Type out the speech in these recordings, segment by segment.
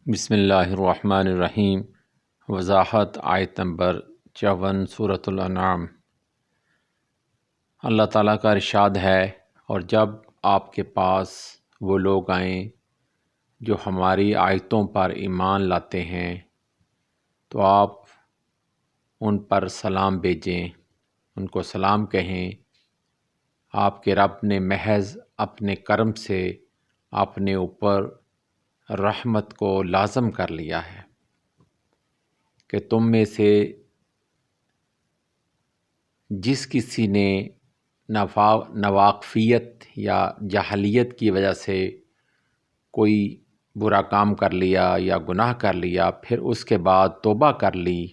بسم اللہ الرحمن الرحیم۔ وضاحت آیت نمبر 54 سورۃ الانعام۔ اللہ تعالیٰ کا ارشاد ہے، اور جب آپ کے پاس وہ لوگ آئیں جو ہماری آیتوں پر ایمان لاتے ہیں تو آپ ان پر سلام بھیجیں، ان کو سلام کہیں۔ آپ کے رب نے محض اپنے کرم سے اپنے اوپر رحمت کو لازم کر لیا ہے کہ تم میں سے جس کسی نے ناواقفیت یا جاہلیت کی وجہ سے کوئی برا کام کر لیا یا گناہ کر لیا، پھر اس کے بعد توبہ کر لی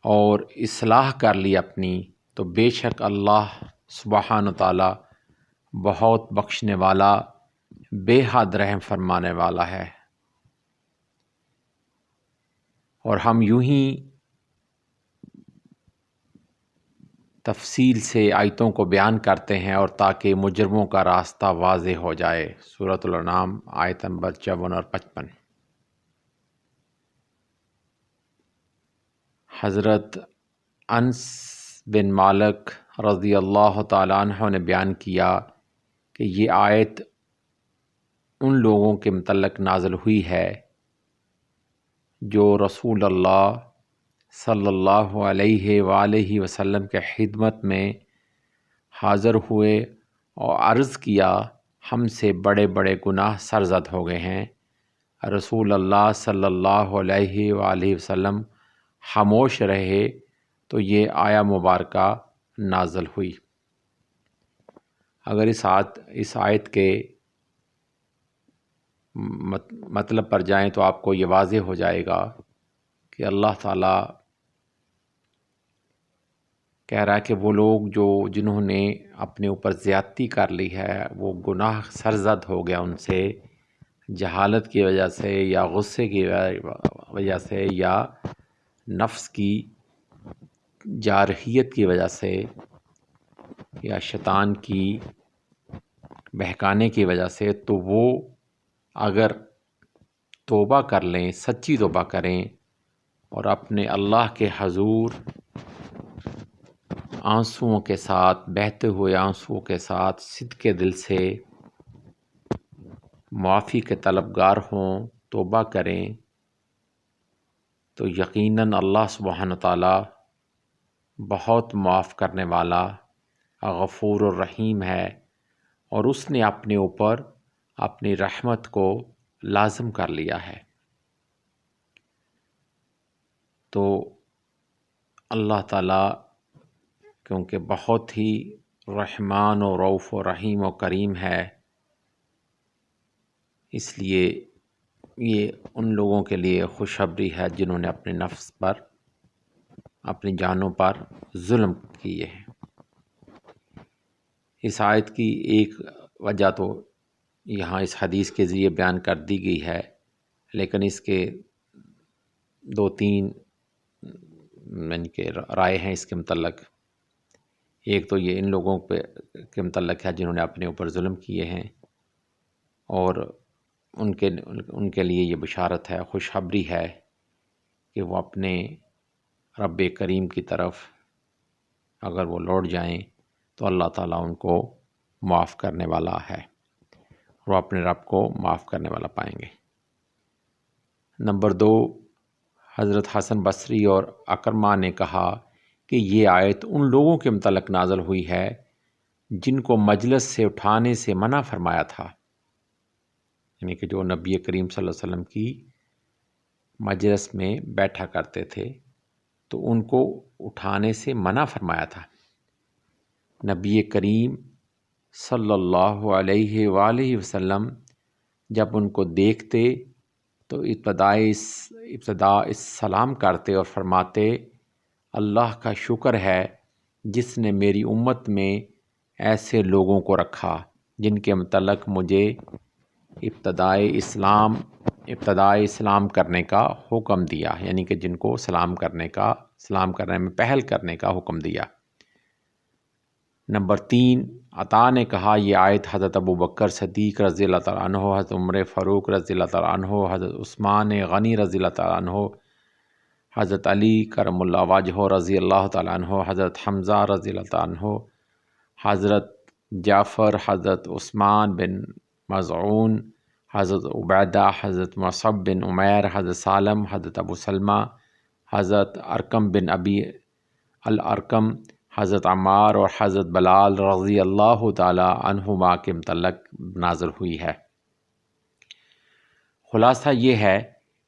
اور اصلاح کر لی اپنی، تو بے شک اللہ سبحانہ تعالیٰ بہت بخشنے والا، بے حد رحم فرمانے والا ہے۔ اور ہم یوں ہی تفصیل سے آیتوں کو بیان کرتے ہیں اور تاکہ مجرموں کا راستہ واضح ہو جائے۔ سورۃ الانعام آیت نمبر 54 اور 55۔ حضرت انس بن مالک رضی اللہ تعالیٰ عنہ نے بیان کیا کہ یہ آیت ان لوگوں کے متعلق نازل ہوئی ہے جو رسول اللہ صلی اللہ علیہ وآلہ وسلم کے خدمت میں حاضر ہوئے اور عرض کیا، ہم سے بڑے بڑے گناہ سرزد ہو گئے ہیں۔ رسول اللہ صلی اللہ علیہ وآلہ وسلم خاموش رہے تو یہ آیہ مبارکہ نازل ہوئی۔ اگر اس آیت کے مطلب پر جائیں تو آپ کو یہ واضح ہو جائے گا کہ اللہ تعالیٰ کہہ رہا ہے کہ وہ لوگ جنہوں نے اپنے اوپر زیادتی کر لی ہے، وہ گناہ سرزد ہو گیا ان سے، جہالت کی وجہ سے یا غصے کی وجہ سے یا نفس کی جارحیت کی وجہ سے یا شیطان کی بہکانے کی وجہ سے، تو وہ اگر توبہ کر لیں، سچی توبہ کریں اور اپنے اللہ کے حضور آنسوؤں کے ساتھ، بہتے ہوئے آنسوؤں کے ساتھ صدق دل سے معافی کے طلبگار ہوں، توبہ کریں، تو یقیناً اللہ سبحانہ تعالیٰ بہت معاف کرنے والا، غفور الرحیم ہے، اور اس نے اپنے اوپر اپنی رحمت کو لازم کر لیا ہے۔ تو اللہ تعالیٰ کیونکہ بہت ہی رحمان و رؤوف و رحیم و کریم ہے، اس لیے یہ ان لوگوں کے لیے خوشخبری ہے جنہوں نے اپنے نفس پر، اپنی جانوں پر ظلم کیے ہیں۔ اس آیت کی ایک وجہ تو یہاں اس حدیث کے ذریعے بیان کر دی گئی ہے، لیکن اس کے دو تین رائے ہیں اس کے متعلق۔ ایک تو یہ ان لوگوں کے متعلق ہے جنہوں نے اپنے اوپر ظلم کیے ہیں، اور ان کے لیے یہ بشارت ہے، خوشخبری ہے کہ وہ اپنے رب کریم کی طرف اگر وہ لوٹ جائیں تو اللہ تعالیٰ ان کو معاف کرنے والا ہے، وہ اپنے رب کو معاف کرنے والا پائیں گے۔ نمبر 2، حضرت حسن بصری اور اکرمہ نے کہا کہ یہ آیت ان لوگوں کے متعلق نازل ہوئی ہے جن کو مجلس سے اٹھانے سے منع فرمایا تھا، یعنی کہ جو نبی کریم صلی اللہ علیہ وسلم کی مجلس میں بیٹھا کرتے تھے تو ان کو اٹھانے سے منع فرمایا تھا۔ نبی کریم صلی اللہ علیہ وآلہ وسلم جب ان کو دیکھتے تو ابتدا سلام کرتے اور فرماتے، اللہ کا شکر ہے جس نے میری امت میں ایسے لوگوں کو رکھا جن کے متعلق مجھے ابتدائے اسلام کرنے کا حکم دیا، یعنی کہ جن کو سلام کرنے میں پہل کرنے کا حکم دیا۔ نمبر 3، عطا نے کہا یہ آیت حضرت ابو بکر صدیق رضی اللہ تعالیٰ عنہ، حضرت عمر فاروق رضی اللہ تعالیٰ عنہ، حضرت عثمان غنی رضی اللہ تعالیٰ عنہ، حضرت علی کرم اللہ وجہہ رضی اللہ تعالیٰ عنہ، حضرت حمزہ رضی اللہ تعالیٰ عنہ، حضرت جعفر، حضرت عثمان بن مظعون، حضرت عبیدہ، حضرت مصعب بن عمیر، حضرت سالم، حضرت ابو سلمہ، حضرت ارقم بن ابی الارقم، حضرت عمار اور حضرت بلال رضی اللہ تعالی عنہما کے متعلق نازل ہوئی ہے۔ خلاصہ یہ ہے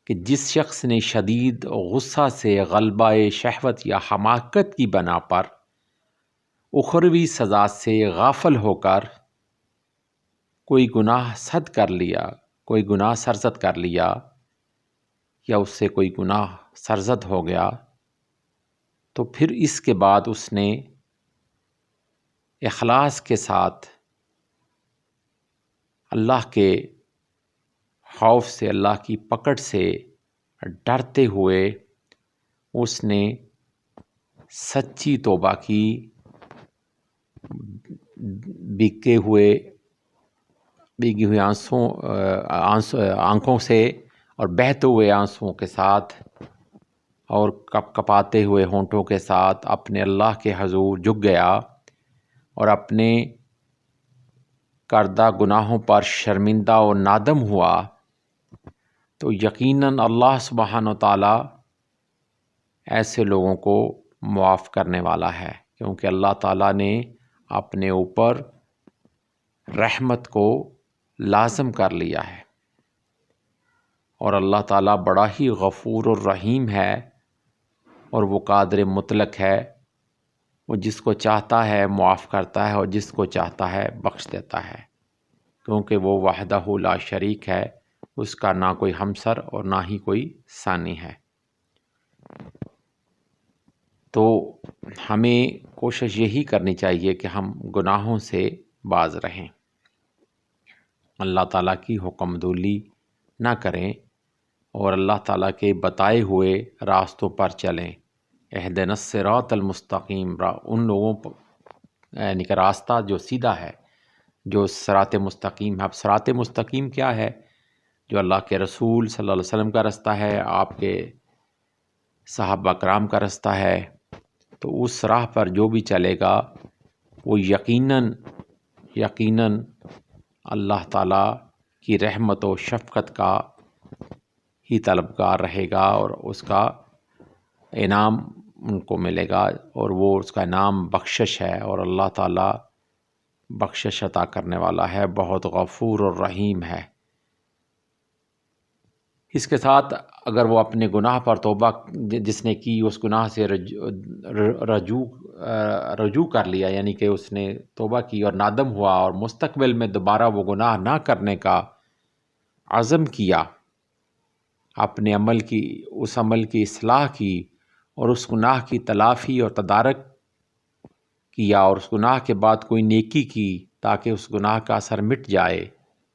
کہ جس شخص نے شدید غصہ سے غلبہ شہوت یا حماقت کی بنا پر اخروی سزا سے غافل ہو کر کوئی گناہ سرزد کر لیا یا اس سے کوئی گناہ سرزد ہو گیا، تو پھر اس کے بعد اس نے اخلاص کے ساتھ اللہ کے خوف سے، اللہ کی پکڑ سے ڈرتے ہوئے اس نے سچی توبہ کی، بھیگی ہوئی آنکھوں سے اور بہتے ہوئے آنسوؤں کے ساتھ اور کپاتے ہوئے ہونٹوں کے ساتھ اپنے اللہ کے حضور جھک گیا اور اپنے کردہ گناہوں پر شرمندہ اور نادم ہوا، تو یقیناً اللہ سبحانہ و تعالی ایسے لوگوں کو معاف کرنے والا ہے، کیونکہ اللہ تعالیٰ نے اپنے اوپر رحمت کو لازم کر لیا ہے، اور اللہ تعالیٰ بڑا ہی غفور الرحیم ہے، اور وہ قادر مطلق ہے، وہ جس کو چاہتا ہے معاف کرتا ہے اور جس کو چاہتا ہے بخش دیتا ہے، کیونکہ وہ وحدہ لا شریک ہے، اس کا نہ کوئی ہمسر اور نہ ہی کوئی ثانی ہے۔ تو ہمیں کوشش یہی کرنی چاہیے کہ ہم گناہوں سے باز رہیں، اللہ تعالیٰ کی حکم دولی نہ کریں اور اللہ تعالیٰ کے بتائے ہوئے راستوں پر چلیں۔ اہدنا الصراط المستقیم، ان لوگوں پر یعنی کہ راستہ جو سیدھا ہے، جو صراط مستقیم ہے۔ اب صراط مستقیم کیا ہے؟ جو اللہ کے رسول صلی اللہ علیہ وسلم کا رستہ ہے، آپ کے صحابہ کرام کا رستہ ہے، تو اس راہ پر جو بھی چلے گا وہ یقیناً اللہ تعالیٰ کی رحمت و شفقت کا ہی طلبگار رہے گا، اور اس کا انعام ان کو ملے گا، اور وہ اس کا انعام بخشش ہے، اور اللہ تعالیٰ بخشش عطا کرنے والا ہے، بہت غفور اور رحیم ہے۔ اس کے ساتھ اگر وہ اپنے گناہ پر توبہ جس نے کی، اس گناہ سے رجوع کر لیا، یعنی کہ اس نے توبہ کی اور نادم ہوا اور مستقبل میں دوبارہ وہ گناہ نہ کرنے کا عزم کیا، اپنے اس عمل کی اصلاح کی اور اس گناہ کی تلافی اور تدارک کیا، اور اس گناہ کے بعد کوئی نیکی کی تاکہ اس گناہ کا اثر مٹ جائے،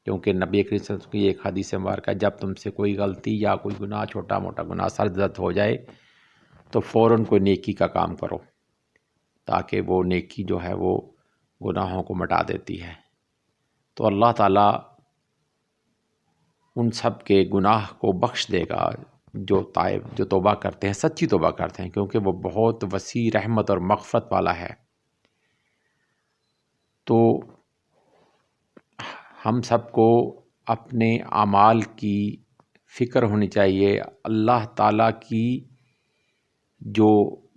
کیونکہ نبی کریم صلی اللہ علیہ وسلم کی ایک حدیث مبارکہ ہے، جب تم سے کوئی غلطی یا کوئی گناہ، چھوٹا موٹا گناہ سرزد ہو جائے تو فوراً کوئی نیکی کا کام کرو، تاکہ وہ نیکی جو ہے وہ گناہوں کو مٹا دیتی ہے۔ تو اللہ تعالیٰ ان سب کے گناہ کو بخش دے گا جو توبہ کرتے ہیں، سچی توبہ کرتے ہیں، کیونکہ وہ بہت وسیع رحمت اور مغفرت والا ہے۔ تو ہم سب کو اپنے اعمال کی فکر ہونی چاہیے، اللہ تعالیٰ کی جو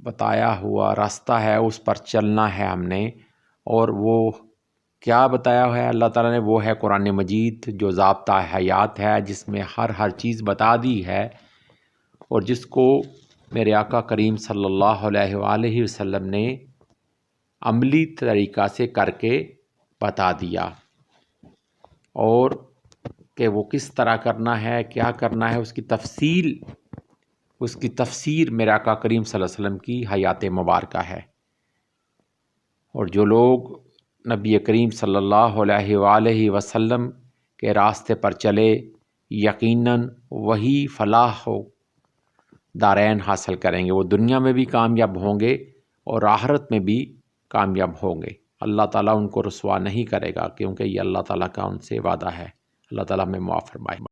بتایا ہوا راستہ ہے اس پر چلنا ہے ہم نے، اور وہ کیا بتایا ہے اللہ تعالیٰ نے؟ وہ ہے قرآن مجید، جو ضابطہ حیات ہے، جس میں ہر چیز بتا دی ہے، اور جس کو میرے آقا کریم صلی اللہ علیہ وآلہ وسلم نے عملی طریقہ سے کر کے بتا دیا، اور کہ وہ کس طرح کرنا ہے، کیا کرنا ہے، اس کی تفسیر میرے آقا کریم صلی اللہ علیہ وسلم کی حیات مبارکہ ہے۔ اور جو لوگ نبی کریم صلی اللہ علیہ وآلہ وسلم کے راستے پر چلے، یقیناً وہی فلاح و دارین حاصل کریں گے، وہ دنیا میں بھی کامیاب ہوں گے اور آخرت میں بھی کامیاب ہوں گے۔ اللہ تعالیٰ ان کو رسوا نہیں کرے گا، کیونکہ یہ اللہ تعالیٰ کا ان سے وعدہ ہے۔ اللہ تعالیٰ ہمیں معاف فرمائے۔